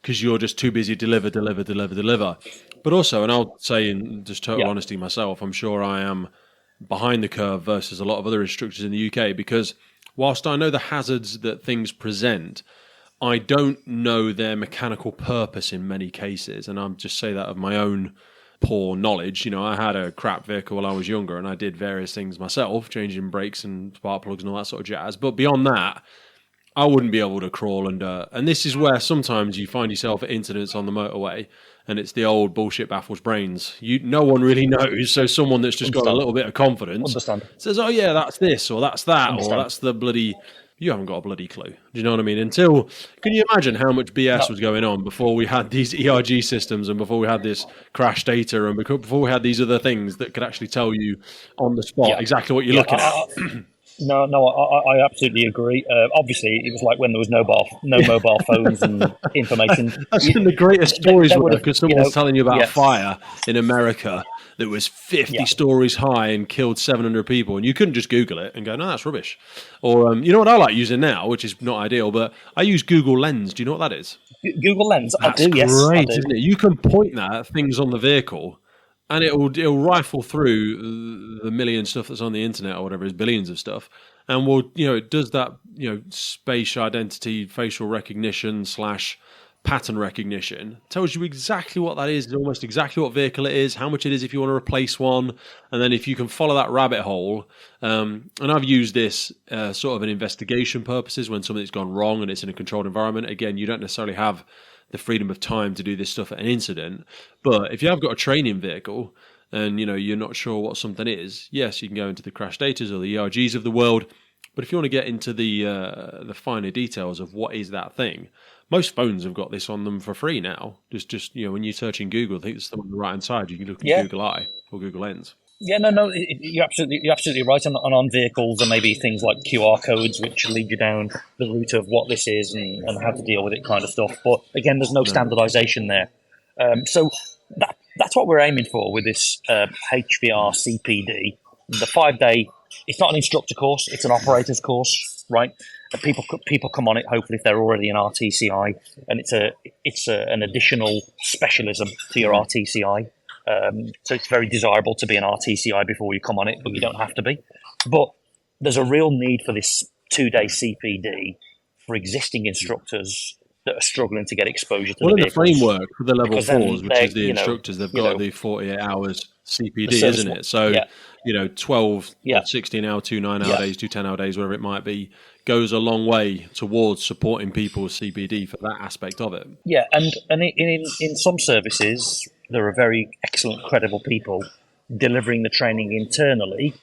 because you're just too busy deliver. But also, and I'll say in just total honesty myself, I'm sure I am behind the curve versus a lot of other instructors in the UK, because whilst I know the hazards that things present, I don't know their mechanical purpose in many cases. And I'm just say that of my own poor knowledge. I had a crap vehicle while I was younger, and I did various things myself, changing brakes and spark plugs and all that sort of jazz. But beyond that, I wouldn't be able to crawl under. And this is where sometimes you find yourself at incidents on the motorway, and it's the old bullshit baffles brains. No one really knows. So someone that's just got a little bit of confidence says, "Oh yeah, that's this, or that's that, or that's the bloody." You haven't got a bloody clue. Do you know what I mean? Can you imagine how much BS was going on before we had these ERG systems, and before we had this crash data, and before we had these other things that could actually tell you on the spot exactly what you're looking at?
No, I absolutely agree. Obviously, it was like when there was no mobile phones and information.
That's been the greatest stories because someone was telling you about a fire in America that was 50 stories high and killed 700 people, and you couldn't just Google it and go, "No, that's rubbish." Or you know what I like using now, which is not ideal, but I use Google Lens. Do you know what that is?
Google Lens,
that's
I do. Yes,
great,
I do.
Isn't it? You can point that at things on the vehicle, and it'll rifle through the million stuff that's on the internet or whatever is billions of stuff, and it does that spatial identity, facial recognition / pattern recognition, tells you exactly what that is, almost exactly what vehicle it is, how much it is if you want to replace one, and then if you can follow that rabbit hole. And I've used this sort of in investigation purposes when something's gone wrong and it's in a controlled environment. Again, you don't necessarily have the freedom of time to do this stuff at an incident, but if you have got a training vehicle and you're not sure what something is, yes, you can go into the crash datas or the ERGs of the world. But if you want to get into the finer details of what is that thing, most phones have got this on them for free now. Just when you search in Google, I think it's the one on the right hand side. You can look at Google Eye or Google Lens.
Yeah, no, you're absolutely right. And on vehicles, there may be things like QR codes which lead you down the route of what this is and how to deal with it, kind of stuff. But again, there's no standardisation there. So that's what we're aiming for with this HVR CPD. The 5-day. It's not an instructor course; it's an operator's course, right? People come on it hopefully if they're already an RTCI, and it's an additional specialism to your RTCI. So it's very desirable to be an RTCI before you come on it, but you don't have to be. But there's a real need for this 2-day CPD for existing instructors that are struggling to get exposure to the vehicles.
The framework for the level 4s, which is the instructors, they've got the 48 hours CPD, isn't it? So, 12 or 16-hour, 2 9-hour days, 2 10-hour days, whatever it might be, goes a long way towards supporting people with CPD for that aspect of it.
Yeah, and in some services, there are very excellent, credible people delivering the training internally,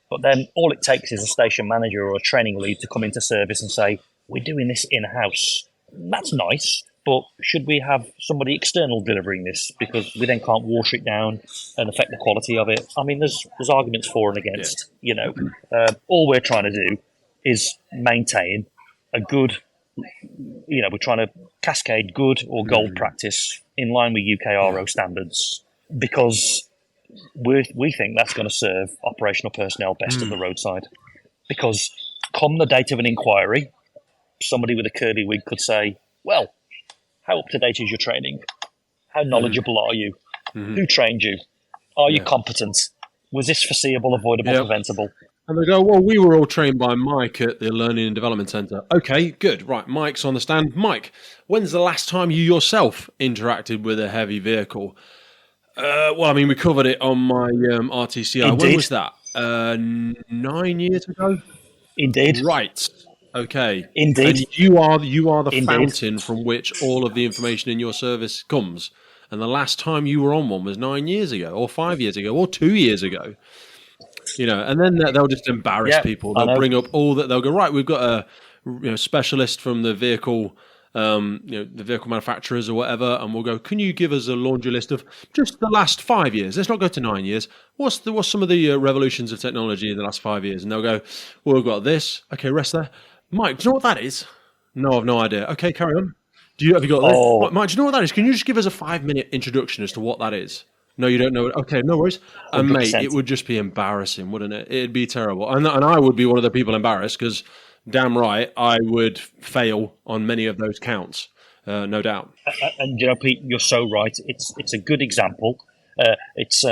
but then all it takes is a station manager or a training lead to come into service and say, "We're doing this in-house." That's nice, but should we have somebody external delivering this, because we then can't water it down and affect the quality of it? I mean, there's arguments for and against. All we're trying to do is maintain a good, we're trying to cascade good or gold practice in line with UKRO standards, because we think that's going to serve operational personnel best at the roadside. Because come the date of an inquiry, somebody with a curly wig could say, well, how up to date is your training? How knowledgeable are you? Who trained you? Are you competent? Was this foreseeable, avoidable, preventable?
And they go, well, we were all trained by Mike at the Learning and Development Centre. Okay, good. Right, Mike's on the stand. Mike, when's the last time you yourself interacted with a heavy vehicle? Well, I mean, we covered it on my RTCI.
Indeed.
When was that? 9 years ago?
Indeed.
Right. Okay.
Indeed.
And you are the
Indeed.
fountain from which all of the information in your service comes. And the last time you were on one was 9 years ago, or 5 years ago, or 2 years ago. And then they'll just embarrass people. They'll bring up all that. They'll go, right, we've got a specialist from the vehicle, the vehicle manufacturers or whatever, and we'll go, can you give us a laundry list of just the last 5 years? Let's not go to 9 years. What's some of the revolutions of technology in the last 5 years? And they'll go, well, we've got this. Okay, rest there. Mike, do you know what that is? No, I've no idea. Okay, carry on. Have you got this?
Oh.
Mike, do you know what that is? Can you just give us a 5-minute introduction as to what that is? No, you don't know it. Okay, no worries. And
100%.
mate, it would just be embarrassing, wouldn't it? It'd be terrible. And I would be one of the people embarrassed because, damn right, I would fail on many of those counts, no doubt.
And Pete, you're so right. It's a good example. It's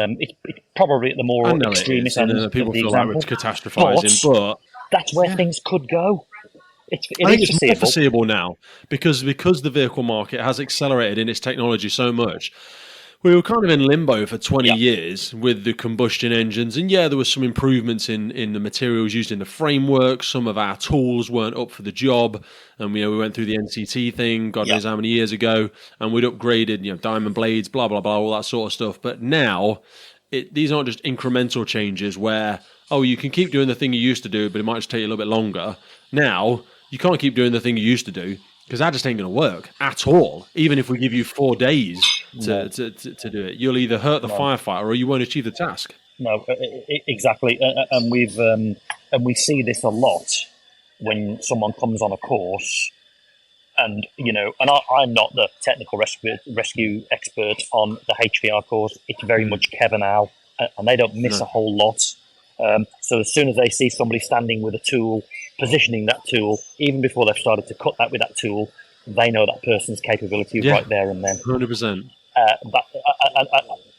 probably at the more extremist end.
And people
of the
feel
example.
like we're catastrophizing, but
that's where things could go.
I think it's more foreseeable now because the vehicle market has accelerated in its technology so much. We were kind of in limbo for 20 years with the combustion engines. And there was some improvements in the materials used in the framework. Some of our tools weren't up for the job. And, we went through the NCT thing, God knows how many years ago. And we'd upgraded, diamond blades, blah, blah, blah, all that sort of stuff. But now, these aren't just incremental changes where, you can keep doing the thing you used to do, but it might just take you a little bit longer. Now, you can't keep doing the thing you used to do, because that just ain't going to work at all. Even if we give you 4 days to do it, you'll either hurt the firefighter or you won't achieve the task.
No, exactly, and we see this a lot when someone comes on a course, and I'm not the technical rescue expert on the HVR course. It's very much Kevin Al, and they don't miss a whole lot. So as soon as they see somebody standing with a tool, positioning that tool, even before they've started to cut that with that tool, they know that person's capability right there and then.
100%.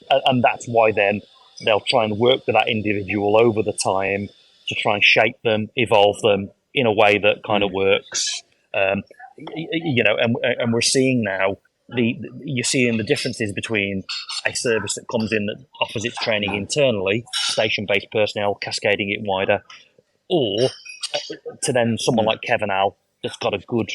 And that's why then they'll try and work with that individual over the time to try and shape them, evolve them in a way that kind of works. And we're seeing now, you're seeing the differences between a service that comes in that offers its training internally, station-based personnel, cascading it wider, or to then someone like Kevin Al that's got a good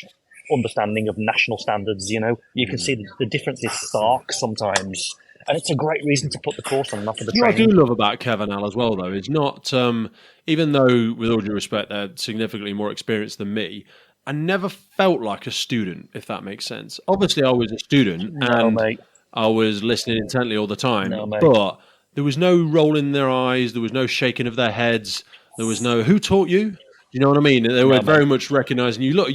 understanding of national standards. You can see the difference is stark sometimes, and it's a great reason to put the course on and offer the training.
What I do love about Kevin Al as well, though, is not even though, with all due respect, they're significantly more experienced than me, I never felt like a student, if that makes sense. Obviously, I was a student, and I was listening intently all the time, but there was no roll in their eyes, there was no shaking of their heads, there was no, who taught you? You know what I mean? They were very much recognising you. Look,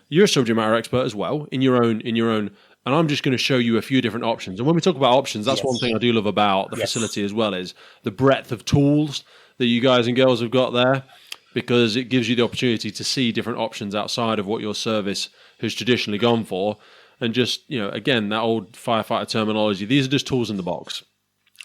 you're a subject matter expert as well in your own, and I'm just going to show you a few different options. And when we talk about options, that's one thing I do love about the facility as well, is the breadth of tools that you guys and girls have got there, because it gives you the opportunity to see different options outside of what your service has traditionally gone for. And just, again, that old firefighter terminology, these are just tools in the box.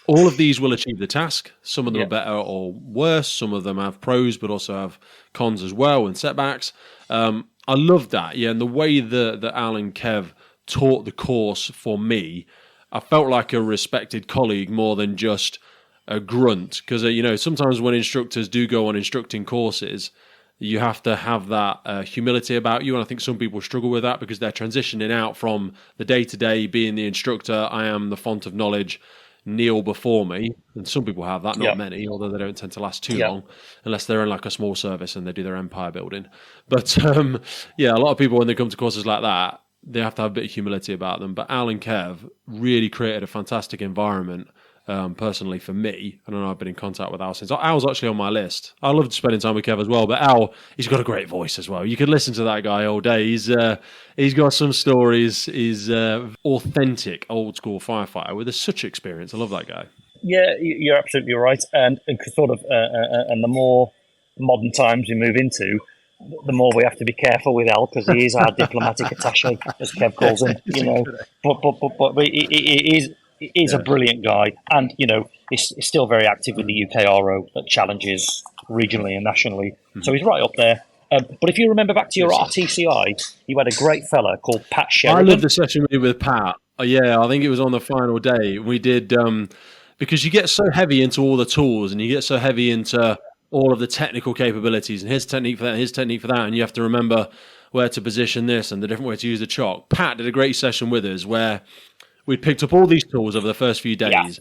All of these will achieve the task. Some of them are better or worse. Some of them have pros, but also have cons as well and setbacks. I love that. And the way that Al and Kev taught the course for me, I felt like a respected colleague more than just a grunt. Because, sometimes when instructors do go on instructing courses, you have to have that humility about you. And I think some people struggle with that because they're transitioning out from the day-to-day being the instructor. I am the font of knowledge. Kneel before me, and some people have that, not many, although they don't tend to last too long unless they're in like a small service and they do their empire building. But a lot of people, when they come to courses like that, they have to have a bit of humility about them. But Al and Kev really created a fantastic environment personally for me. I don't know, I've been in contact with Al since. Al's actually on my list. I loved spending time with Kev as well, but Al, he's got a great voice as well. You could listen to that guy all day. He's got some stories. He's authentic, old school firefighter with such experience. I love that guy.
Yeah, you're absolutely right. And sort of, and the more modern times we move into, the more we have to be careful with Al, because he is our diplomatic attaché, as Kev calls him. You know, but he is a brilliant guy, and you know, he's still very active with the UKRO at challenges regionally and nationally. So he's right up there. But if you remember back to your RTCI, you had a great fella called Pat Sheridan.
I loved the session we did with Pat. Yeah, I think it was on the final day. We did because you get so heavy into all the tools, and you get so heavy into all of the technical capabilities, and his technique for that, his technique for that, and you have to remember where to position this and the different way to use the chalk. Pat did a great session with us where we'd picked up all these tools over the first few days,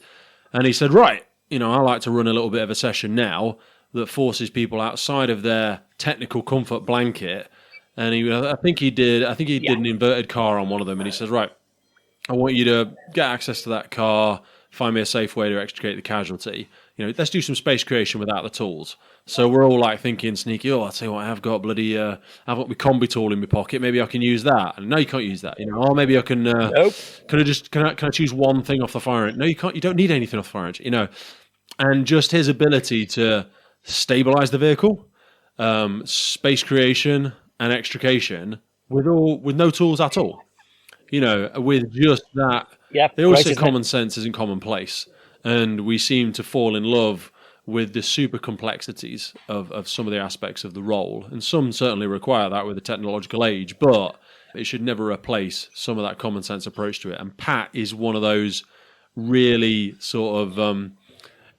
and he said, right, you know, I like to run a little bit of a session now that forces people outside of their technical comfort blanket. And I think he did an inverted car on one of them, and he said, right, I want you to get access to that car, find me a safe way to extricate the casualty. You know, let's do some space creation without the tools. So we're all like thinking sneaky, I'll tell you what, I've got bloody, I've got my combi tool in my pocket. Maybe I can use that. And no, you can't use that. You know, or maybe I can,
Nope.
Can I choose one thing off the fire engine? No, you can't, you don't need anything off the fire engine, you know. And just his ability to stabilize the vehicle, space creation and extrication with no tools at all. You know, with just that.
Yeah,
they always say common sense isn't commonplace, and we seem to fall in love with the super complexities of some of the aspects of the role, and some certainly require that with the technological age, but it should never replace some of that common sense approach to it. And Pat is one of those really sort of,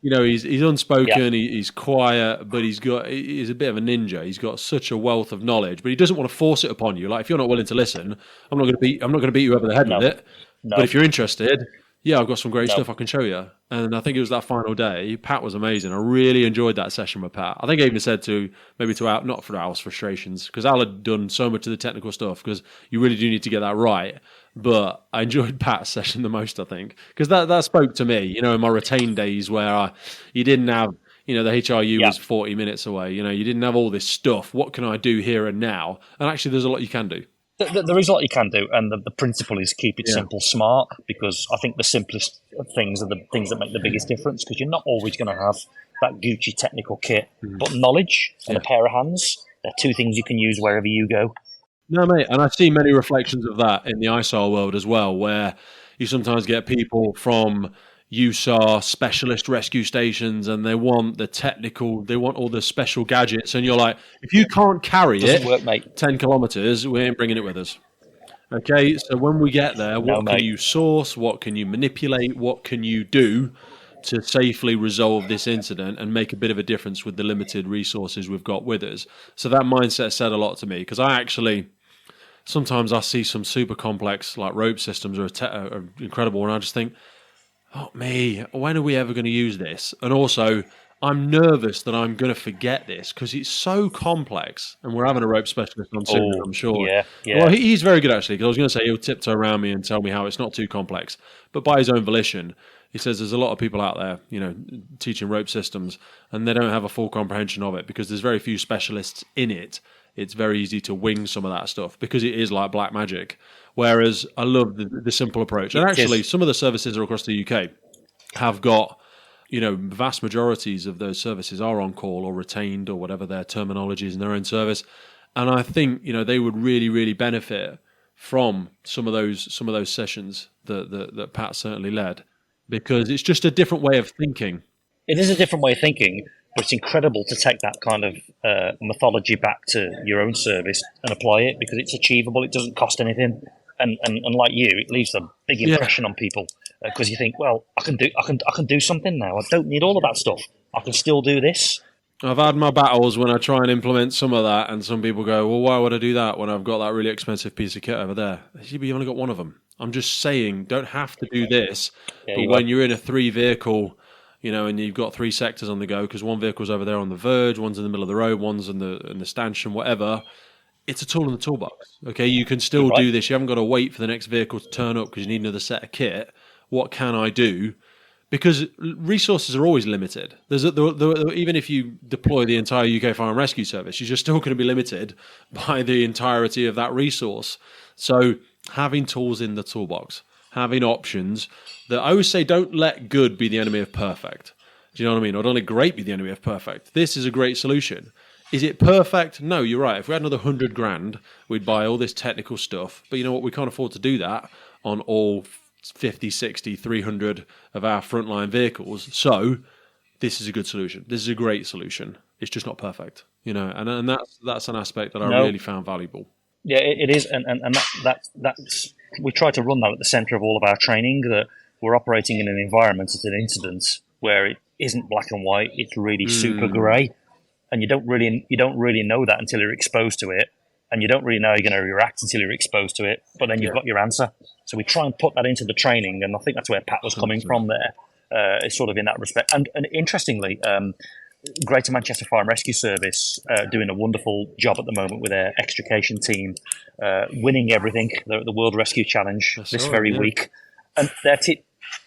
you know, he's unspoken, he's quiet, but he's a bit of a ninja. He's got such a wealth of knowledge, but he doesn't want to force it upon you. Like, if you're not willing to listen, I'm not going to beat you over the head with it.
No.
But if you're interested, yeah, I've got some great stuff I can show you. And I think it was that final day. Pat was amazing. I really enjoyed that session with Pat. I think I even said to Al, not for Al's frustrations, because Al had done so much of the technical stuff, because you really do need to get that right. But I enjoyed Pat's session the most, I think, because that spoke to me, you know, in my retained days where you didn't have, you know, the HRU was 40 minutes away. You know, you didn't have all this stuff. What can I do here and now? And actually, there's a lot you can do.
There is a lot you can do, and the principle is keep it simple, smart, because I think the simplest things are the things that make the biggest difference, because you're not always going to have that Gucci technical kit, but knowledge and a pair of hands, they're two things you can use wherever you go.
No, mate, and I see many reflections of that in the ISAR world as well, where you sometimes get people from USAR specialist rescue stations, and they want all the special gadgets, and you're like, if you can't carry it
work, mate.
10 kilometers, we ain't bringing it with us. Okay, so when we get there, what can you source? What can you manipulate? What can you do to safely resolve this incident and make a bit of a difference with the limited resources we've got with us? So that mindset said a lot to me, because sometimes I see some super complex like rope systems are incredible, and I just think, oh, me, when are we ever going to use this? And also, I'm nervous that I'm going to forget this because it's so complex. And we're having a rope specialist on soon, I'm sure.
Yeah.
Well, he's very good, actually, because I was going to say he'll tiptoe around me and tell me how it's not too complex. But by his own volition, he says there's a lot of people out there, you know, teaching rope systems, and they don't have a full comprehension of it because there's very few specialists in it. It's very easy to wing some of that stuff because it is like black magic. Whereas I love the simple approach. And actually, some of the services across the UK have got, you know, vast majorities of those services are on call or retained or whatever their terminology is in their own service. And I think, you know, they would really, really benefit from some of those sessions that Pat certainly led, because it's just a different way of thinking.
It is a different way of thinking, but it's incredible to take that kind of mythology back to your own service and apply it, because it's achievable. It doesn't cost anything. And like you, it leaves a big impression on people, because you think, well, I can do something now. I don't need all of that stuff. I can still do this.
I've had my battles when I try and implement some of that, and some people go, well, why would I do that when I've got that really expensive piece of kit over there? You've only got one of them. I'm just saying, don't have to do this. But when you're in a 3-vehicle, you know, and you've got 3 sectors on the go, because one vehicle's over there on the verge, one's in the middle of the road, one's in the stanchion, whatever. It's a tool in the toolbox. Okay, you can still do this. You haven't got to wait for the next vehicle to turn up because you need another set of kit. What can I do? because resources are always limited. Even if you deploy the entire UK Fire and Rescue Service, you're just still going to be limited by the entirety of that resource. So having tools in the toolbox, having options that I always say, don't let good be the enemy of perfect. Do you know what I mean? Or don't let great be the enemy of perfect. This is a great solution. Is it perfect? No, you're right. If we had another 100 grand, we'd buy all this technical stuff. But you know what? We can't afford to do that on all 50, 60, 300 of our frontline vehicles. So this is a good solution. This is a great solution. It's just not perfect, you know, and that's an aspect that I really found valuable.
Yeah, it is. And that's, we try to run that at the center of all of our training, that we're operating in an environment, it's an incident where it isn't black and white. It's really super gray. And you don't really know that until you're exposed to it, and you don't really know how you're going to react until you're exposed to it. But then you've got your answer. So we try and put that into the training, and I think that's where Pat was coming from there. It's sort of in that respect. And interestingly, Greater Manchester Fire and Rescue Service doing a wonderful job at the moment with their extrication team, winning everything, the World Rescue Challenge this very week, and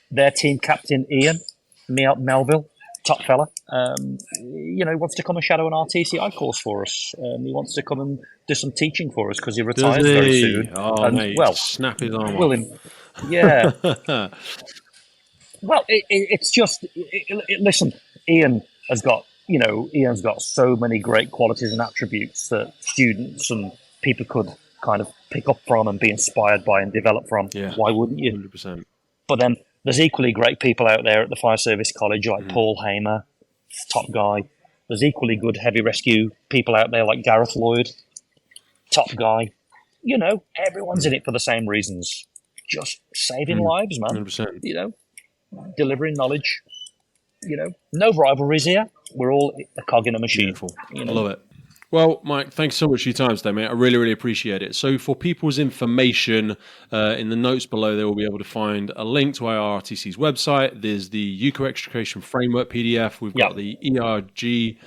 their team captain Ian Melville. Top fella, wants to come and shadow an RTCI course for us. He wants to come and do some teaching for us because he retires very soon.
Oh, and, mate, snap his arm off.
Yeah. Well, it's just listen. Ian's got so many great qualities and attributes that students and people could kind of pick up from and be inspired by and develop from. Yeah. Why wouldn't you?
100%.
But then there's equally great people out there at the Fire Service College, like Paul Hamer, top guy. There's equally good heavy rescue people out there like Gareth Lloyd, top guy. You know, everyone's in it for the same reasons. Just saving lives, man.
100%.
You know, delivering knowledge. You know, no rivalries here. We're all a cog in a machine.
Beautiful.
You know?
I love it. Well, Mike, thanks so much for your time today, mate. I really, really appreciate it. So for people's information, in the notes below, they will be able to find a link to IRTC's website. There's the UKRO Extrication Framework PDF. We've got the ERG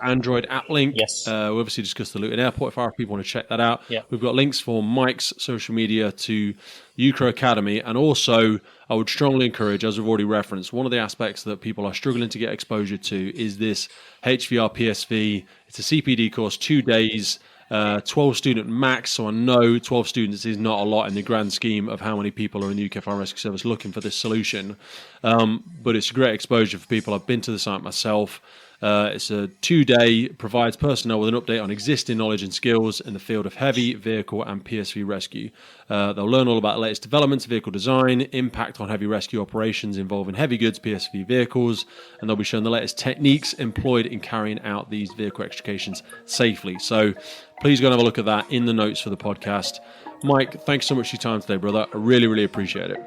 Android app link.
Yes.
We obviously discussed the Luton Airport if people want to check that out.
Yeah.
We've got links for Mike's social media to UKRO Academy. And also, I would strongly encourage, as we've already referenced, one of the aspects that people are struggling to get exposure to is this HVR PSV. It's a CPD course, 2 days, 12 student max. So I know 12 students is not a lot in the grand scheme of how many people are in the UK Fire and Rescue Service looking for this solution. But it's a great exposure for people. I've been to the site myself. It's a 2-day, provides personnel with an update on existing knowledge and skills in the field of heavy vehicle and PSV rescue. They'll learn all about the latest developments, vehicle design, impact on heavy rescue operations involving heavy goods PSV vehicles, and they'll be shown the latest techniques employed in carrying out these vehicle extrications safely. So please go and have a look at that in the notes for the podcast. Mike, thanks so much for your time today, brother. I really, really appreciate it.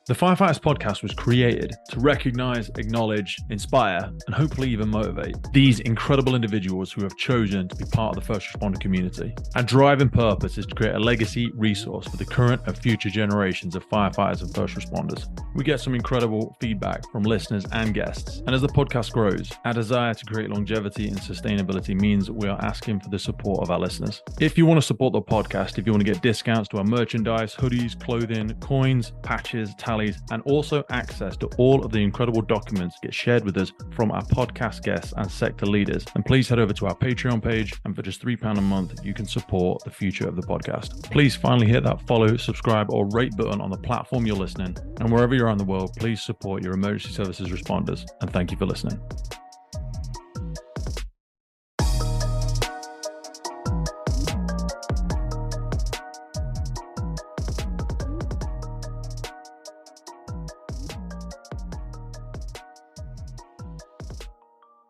The Firefighters podcast was created to recognize, acknowledge, inspire, and hopefully even motivate these incredible individuals who have chosen to be part of the first responder community. Our drive and purpose is to create a legacy resource for the current and future generations of firefighters and first responders. We get some incredible feedback from listeners and guests. And as the podcast grows, our desire to create longevity and sustainability means we are asking for the support of our listeners. If you want to support the podcast, if you want to get discounts to our merchandise, hoodies, clothing, coins, patches, tallies, and also access to all of the incredible documents get shared with us from our podcast guests and sector leaders, and please head over to our Patreon page, and for just £3 a month you can support the future of the podcast. Please finally hit that follow, subscribe or rate button on the platform you're listening, and wherever you're in the world, please support your emergency services responders, and thank you for listening.